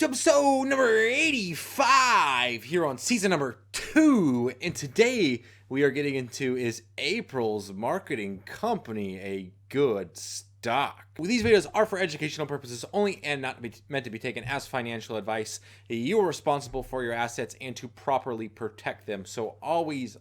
to episode number 85 here on season number 2. And today we are getting into is April's marketing company a good stock? These videos are for educational purposes only and not meant to be taken as financial advice. You are responsible for your assets and to properly protect them. So always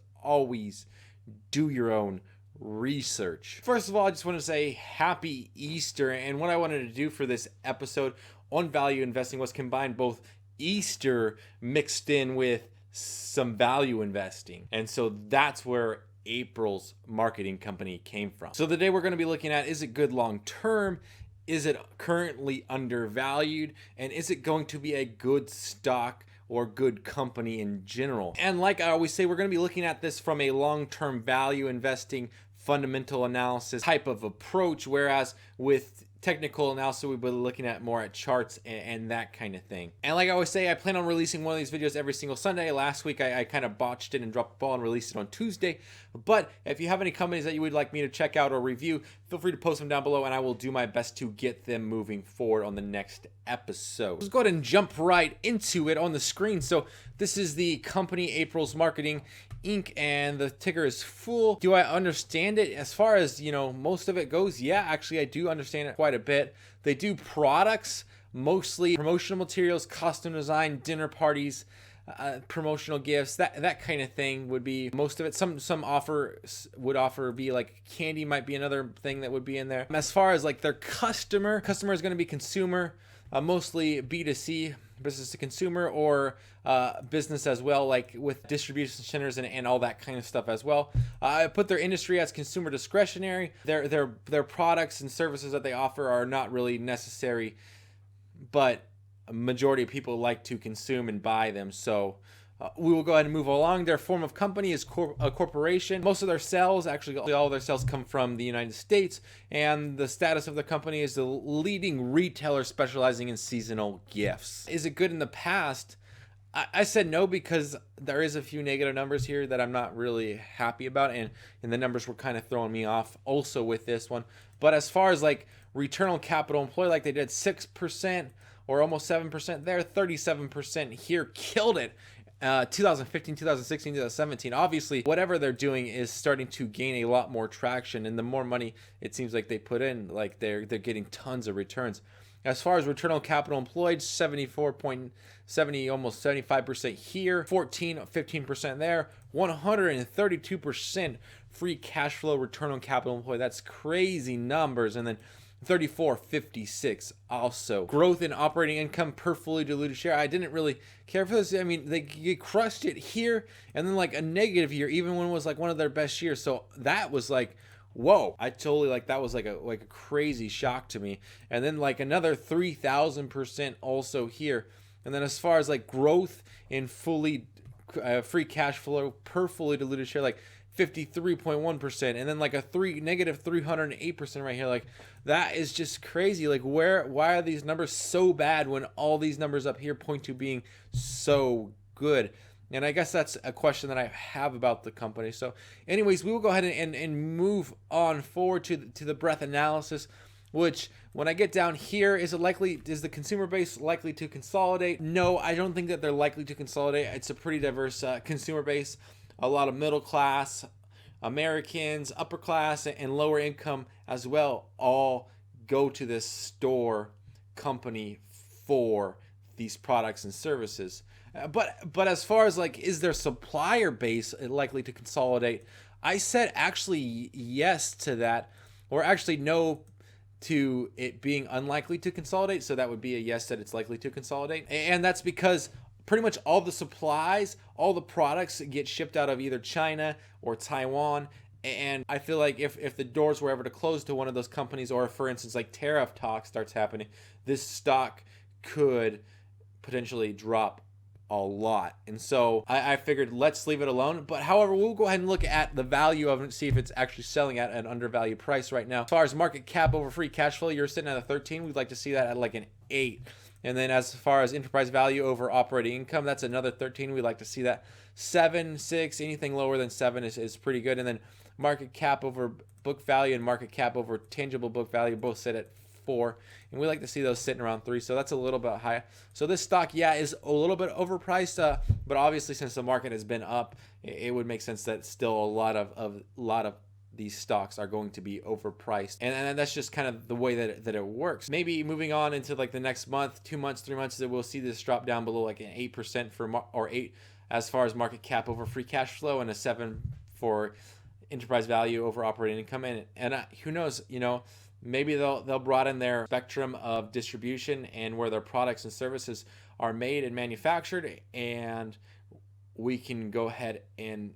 do your own research. First of all, I just want to say happy Easter. And what I wanted to do for this episode on value investing was combine both Easter mixed in with some value investing. And so that's where April's marketing company came from. So the day we're going to be looking at, is it good long term? Is it currently undervalued? And is it going to be a good stock or good company in general? And like I always say, we're going to be looking at this from a long-term value investing fundamental analysis type of approach, whereas with technical analysis we'll be looking at more at charts and that kind of thing. And like I always say, I plan on releasing one of these videos every single Sunday. Last week I kind of botched it and dropped the ball and released it on Tuesday. But if you have any companies that you would like me to check out or review, feel free to post them down below and I will do my best to get them moving forward on the next episode. Let's go ahead and jump right into it on the screen. So this is the company April's Marketing Inc. and the ticker is FOOL. Do I understand it as far as, most of it goes? Yeah, actually I do understand it quite a bit. They do products, mostly promotional materials, custom design, dinner parties, promotional gifts, that kind of thing would be most of it. Some offers would be like candy might be another thing that would be in there. As far as like their customer is going to be consumer, mostly B2C, business to consumer, or business as well, like with distribution centers and all that kind of stuff as well. I put their industry as consumer discretionary. Their products and services that they offer are not really necessary, but a majority of people like to consume and buy them. So we will go ahead and move along. Their form of company is a corporation. Most of their sales, actually all of their sales, come from the United States, and the status of the company is the leading retailer specializing in seasonal gifts. Is it good in the past? I said no because there is a few negative numbers here that I'm not really happy about, and the numbers were kind of throwing me off also with this one. But as far as like return on capital employed, like they did 6% or almost 7% there, 37% here, killed it. 2015, 2016, 2017. Obviously, whatever they're doing is starting to gain a lot more traction, and the more money it seems like they put in, like they're getting tons of returns. As far as return on capital employed, 74.70, almost 75% here, 15% there, 132% free cash flow return on capital employed. That's crazy numbers. And then 34.56 also. Growth in operating income per fully diluted share. I didn't really care for this. I mean, they crushed it here, and then like a negative year, even when it was like one of their best years. So that was like, whoa! I totally that was like a crazy shock to me. And then like another 3,000% also here. And then as far as like growth in fully free cash flow per fully diluted share, like 53.1%, and then like a negative 308% right here. Like that is just crazy. Like why are these numbers so bad when all these numbers up here point to being so good? And I guess that's a question that I have about the company. So anyways, we will go ahead and move on forward to the breadth analysis, which when I get down here, is the consumer base likely to consolidate? No, I don't think that they're likely to consolidate. It's a pretty diverse consumer base. A lot of middle class Americans, upper class, and lower income as well, all go to this store company for these products and services. But as far as like, is their supplier base likely to consolidate? I said actually yes to that, or actually no to it being unlikely to consolidate. So that would be a yes that it's likely to consolidate. And that's because pretty much all the supplies, all the products get shipped out of either China or Taiwan. And I feel like if the doors were ever to close to one of those companies, or if, for instance, like tariff talk starts happening, this stock could potentially drop a lot. And so I figured let's leave it alone. But however, we'll go ahead and look at the value of it and see if it's actually selling at an undervalued price right now. As far as market cap over free cash flow, you're sitting at a 13. We'd like to see that at like an 8. And then as far as enterprise value over operating income, that's another 13. We'd like to see that 7, 6, anything lower than 7 is pretty good. And then market cap over book value and market cap over tangible book value both sit at 4, and we like to see those sitting around 3, so that's a little bit high. So this stock, yeah, is a little bit overpriced, but obviously since the market has been up, it would make sense that still a lot of these stocks are going to be overpriced, and that's just kind of the way that it works. Maybe moving on into like the next month, 2 months, 3 months, that we'll see this drop down below like an 8% or 8 as far as market cap over free cash flow, and a 7 for enterprise value over operating income, and who knows, maybe they'll broaden their spectrum of distribution and where their products and services are made and manufactured, and we can go ahead and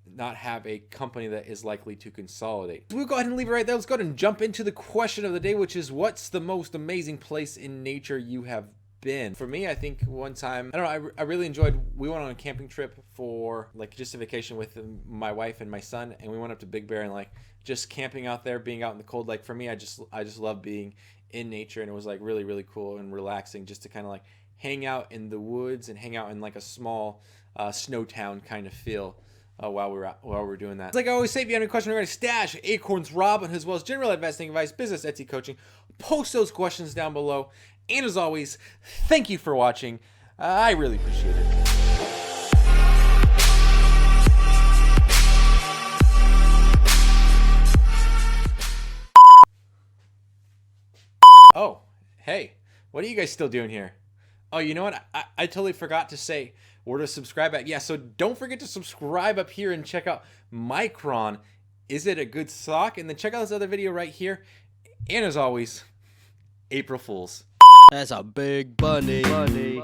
not have a company that is likely to consolidate. So we'll go ahead and leave it right there. Let's go ahead and jump into the question of the day, which is, what's the most amazing place in nature you have been? For me, I think one time, I don't know, I really enjoyed, we went on a camping trip for like just a vacation with my wife and my son, and we went up to Big Bear, and like just camping out there, being out in the cold. Like for me, I just love being in nature, and it was like really, really cool and relaxing just to kind of like hang out in the woods and hang out in like a small snow town kind of feel. While we're doing that. Like I always say, if you have any questions regarding Stash, Acorns, Robin, as well as general investing advice, business, Etsy coaching, post those questions down below. And as always, thank you for watching. I really appreciate it. Oh, hey, what are you guys still doing here? Oh, you know what? I totally forgot to say where to subscribe at. Yeah, so don't forget to subscribe up here and check out Micron. Is it a good stock? And then check out this other video right here. And as always, April Fools. That's a big bunny. Big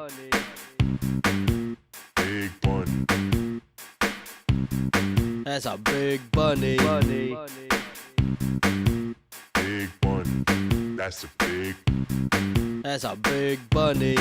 bunny. That's a big bunny. Big bunny. That's a big. That's a big bunny.